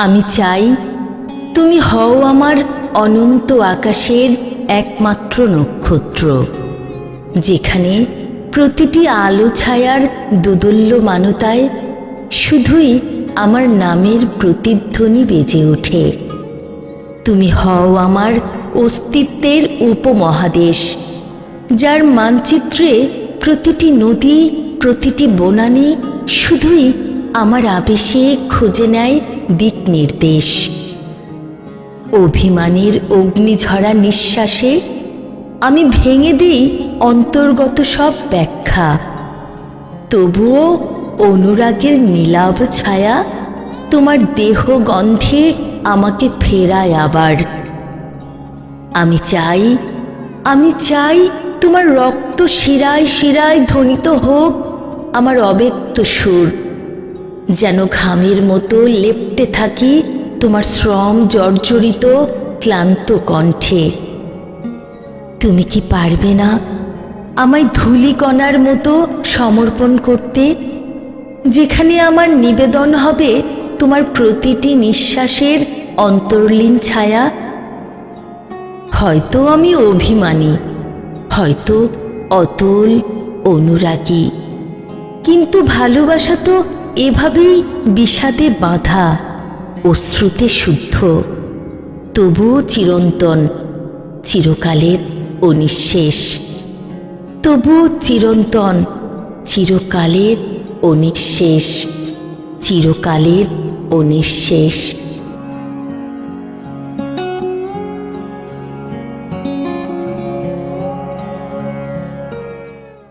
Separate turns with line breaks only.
আমি চাই তুমি হও আমার অনন্ত আকাশের একমাত্র নক্ষত্র, যেখানে প্রতিটি আলো ছায়ার দোদুল্যমানতায় শুধুই আমার নামের প্রতিধ্বনি বেজে ওঠে। তুমি হও আমার অস্তিত্বের উপমহাদেশ, যার মানচিত্রে প্রতিটি নদী, প্রতিটি বনানী শুধুই আমার আবেশে খুঁজে নেয় দিক নির্দেশ। অভিমানের অগ্নিঝরা নিঃশ্বাসে আমি ভেঙে দিই অন্তর্গত সব ব্যাখ্যা, তবুও অনুরাগের নীলাভ ছায়া তোমার দেহ গন্ধে আমাকে ফেরায় আবার। আমি চাই তোমার রক্ত শিরায় শিরায় ধ্বনিত হোক আমার অব্যক্ত সুর, যেন ঘামের মতো লেপ্টে থাকি তোমার শ্রম জর্জরিত ক্লান্ত কণ্ঠে। তুমি কি পারবে না আমায় ধূলিকণার মতো সমর্পণ করতে, যেখানে আমার নিবেদন হবে তোমার প্রতিটি নিঃশ্বাসের অন্তর্লীন ছায়া? হয়তো আমি অভিমানী, হয়তো অতল অনুরাগী, কিন্তু ভালোবাসা তো এভাবেই বিষাদে বাঁধা, অশ্রুতে শুদ্ধ, তবুও চিরন্তন, চিরকালের অনিঃশেষ। তবুও চিরন্তন, চিরকালের অনিঃশেষ, চিরকালের অনিঃশেষ।